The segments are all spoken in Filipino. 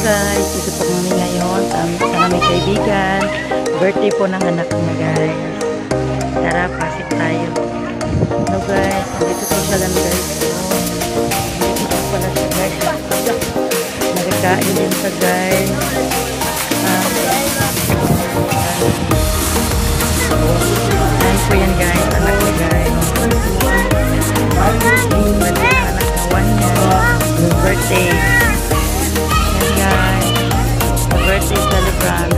guys, ito po kami ngayon sa aming kaibigan. Birthday po ng anak niya guys. Tara, pasok tayo. Hello guys, dito po siya lang guys. Dito pala siya guys. Nagkakain din siya guys. Ayan po yan guys, anak niya guys. Anak na 1 year. Birthday. Birthday celebrant.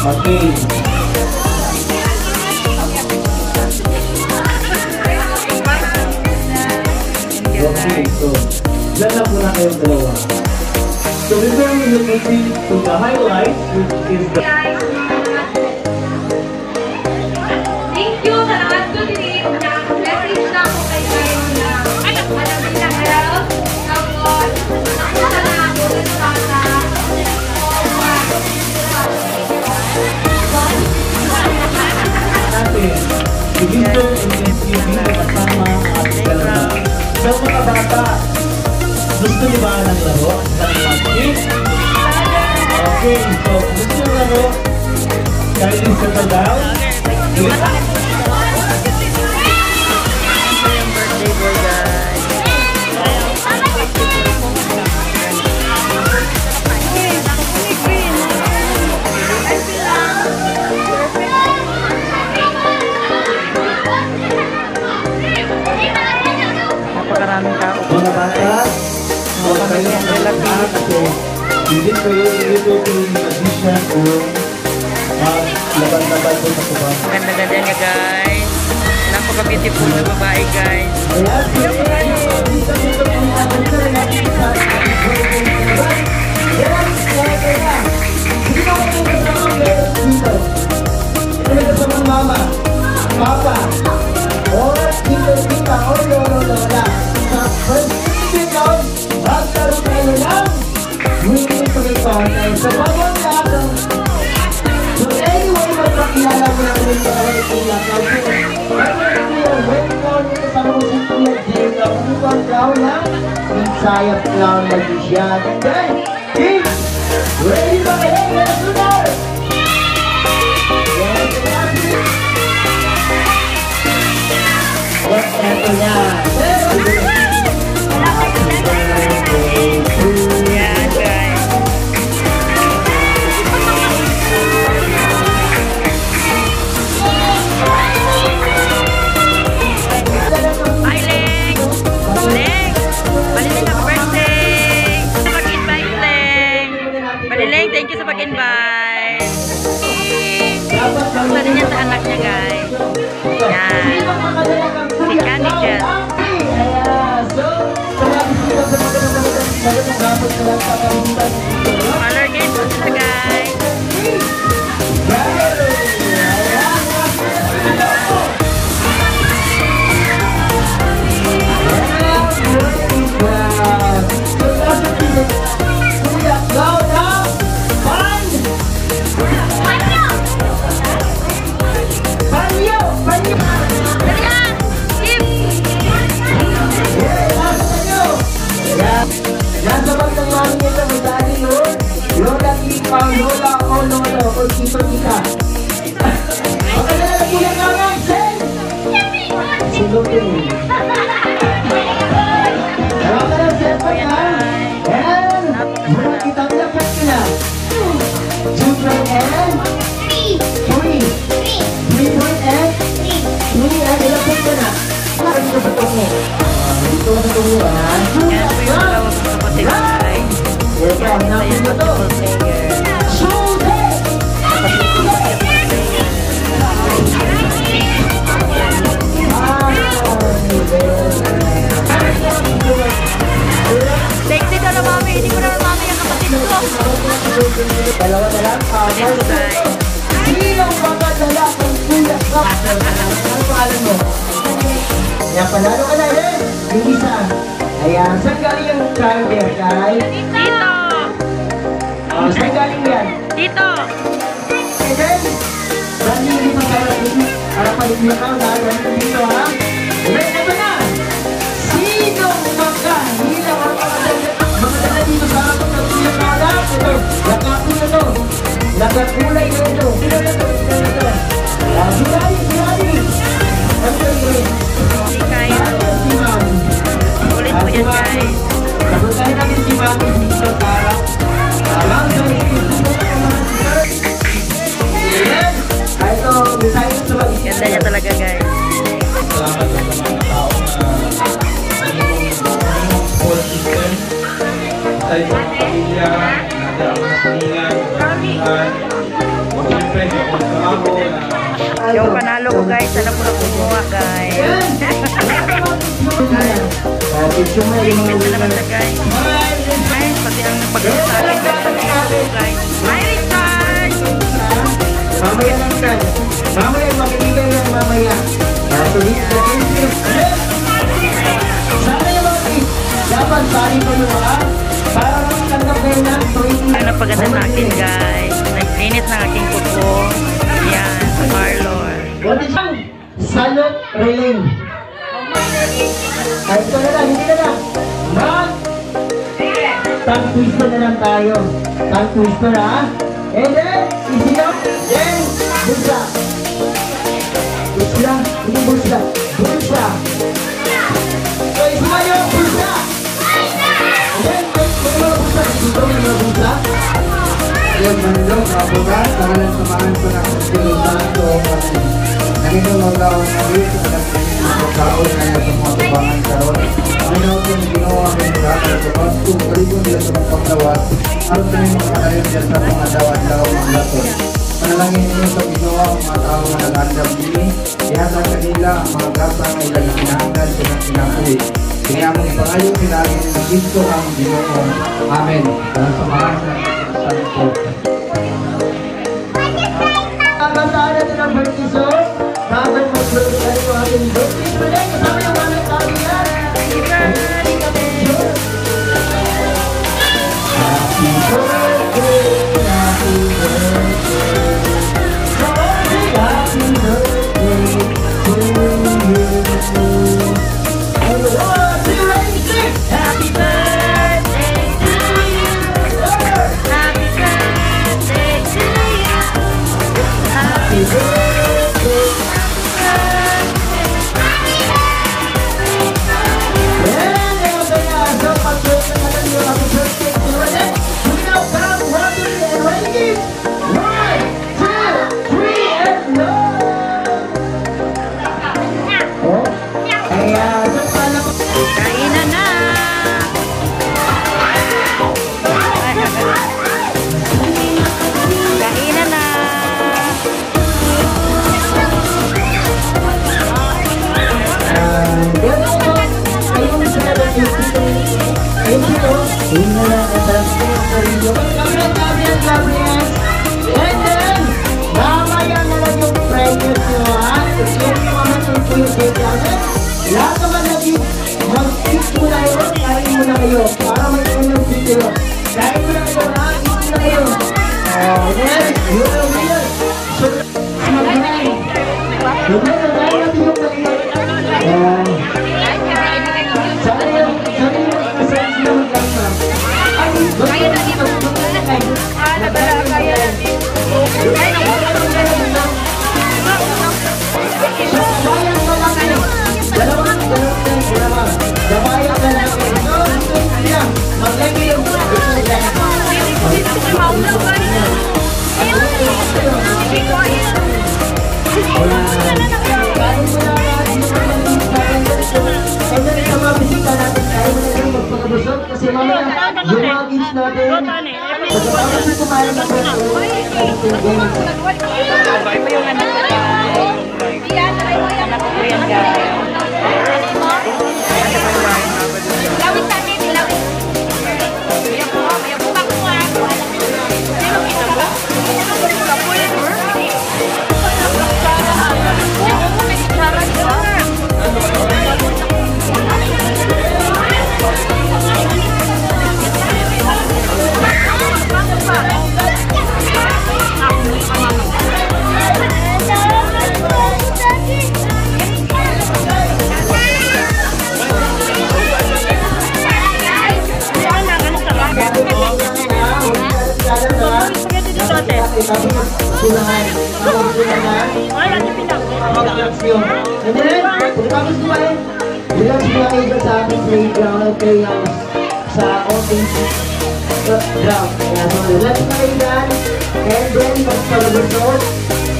Okay. Okay, so dyan lang muna kayong dalawa. So before we will proceed to the highlights, which is the... Thank you sa lahat ko din. Message na ako kay kayo na malamig na health. Tapos, ako sa na ako sana. natin, division and NCV kasama at dalawa. So mga bata, gusto niyo ba ng laro? Okay, so gusto niyo laro? Kahit yung sa talaw? Birthday boy guys. Napakaraming tao. Mga bata, huwag kayo ang lalaki kasi hindi kayo yung addition o laban-laban po sa kubang. Ganda-ganda niya guys. Napaka-beautiful na babae guys. Mama, Papa, or tita, or lola. Sa first episode, magkaroon kayo ng winning pag-ipon. So, bawang lahat. So, anyway, magpakilala mo lang rin sa mga itilak. Sayap clown magician. Okay, team, ready ba kayo? Let's do that! Yes, eto niya. Yan guys. Hi Leng! Leng! Malileng happy birthday! Sa pag-invite Leng! Malileng, thank you sa pag-invite! Gusto din yan sa anak niya guys. Yan. Si Candy Jet. Color game po sila guys. Lola o tito kita. Okay na lang kuya nga Sen. Sulutin. Ewan ka lang Sen pa ka. And muna kitang lapit ka na. Children and 3 point and 3 and ilapit ka na. Parang ito sa tungo. Ito sa tungo ha. Yan po yung dalawang kapatid guys. Yan isa yung basketball player. Sexy ka na mami, hindi ko na mami ang kapatid ko. Dalawa na lang. Kapatid ko guys. Sinong mga lalakang kuya ka? Ano pangalan mo? Ayan, panalo ka na rin. Yung isa. Ayan, saan galing yung driver, guys? Dito! Saan galing yan? Dito! And then, dahil hindi harapan yung ikaw, dahil dito ha. Ulit, ito na! Sinong mga Mami Tito Tara. Alam sa Tito Tara. Amen. Ito, misay sa mag-isip. Ganda niya talaga guys. Salamat sa mga tao na naging support system sa isang pamilya, nagdaang na tulingan, nagdaang o siyempre, yung trabaho na Yung panalo ko guys, sana po na kumuha guys. Picture mo yung mga Ganda naman na guys. Guys, pati ang pag-sasakin guys. Hi Richard! mamaya lang yan. Mamaya, makikita yan mamaya. Sana yung mga kids, dapat sali ko yung mga para lang tanggap kayo ng 20. Ang napaganda sa akin guys. Nag-init ng aking kuko. Yan, parlor. What is yung salute reeling? Kahit ito na lang, hindi na lang. Tongue twister na lang tayo. Tongue twister ha. And then, easy lang. Then, bulsa. Bulsa. Hindi bulsa. Bulsa. So, easy ba yung bulsa? And then, may mga bulsa. Dito may mga bulsa. Yung manilong, kabukas, tangalan samahan ko ng Espiritu Santo, Panginoon magkaon na rin sa nagsisimang pagkaon na sa mga tubangan karon. Panginoon ko yung ginawa ng lahat ng tubangan kung kalibon nila sa mga paglawas, aron sa mga makalayon nila sa mga dawan-daw mga lason. Panalangin ninyo sa ginawa ang mga tao na nag-andam dini, ihatag kanila ang mga gasa na ilang kinahanglan sa mga kinakuhi. Kiniamong ipangayon pinagin ng Kristo ang Ginoo. Amen. Sa samahan sa Santo. Kakantaan natin ang birthday song. Habang mag-birthday tayo ang ating birthday today. Kasama yung mga nagsabi yan. Happy birthday, happy birthday. Happy birthday, happy birthday. Happy birthday to you. And the one, two, ready, sing. Happy birthday to you. Happy birthday to you. Happy birthday. Kainan na! Kainan na! Lahat naman lagi mag-eat muna kayo, kain muna kayo para may unang video. Kain muna kayo, ha? Eat muna kayo. Okay, yun ang video. So, mag-kain. Mag-kain natin yung kain. Sana yung kasayin sila mag-lasa. Ay, kaya natin mag-kain. Kaya natin. Sabayang ka lang kayo. Dalawang sabayang ka lang kayo. Mag-lagi yung kasi mamaya yung mga kids natin pagkatapos na kumain na po Yung anak ko yan guys. Lawit kami, lawit. Yung kumakuha. Sino kita ba? Pagkatapos kumain, relax muna kayo sa ating playground. sa konting ground. Kaya so, relax na kayo dyan. And then, magpalabasod.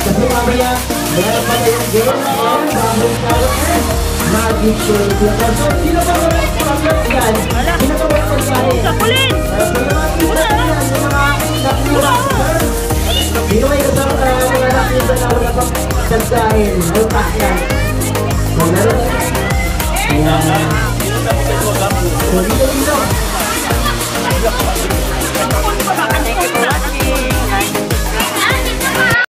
Kasi mamaya, meron pa tayong game. And bagong carrot and magic shake. So, sino pa ba yung pagkat yan? Sino pa ba yung pagkain? Kapulin! So, yung mga kita yan, yung mga nakita. Sino may kasama ka mga nakita na wala pang pagkain? Alpak yan. So, meron. Ayan. So, dito. Thank you for watching.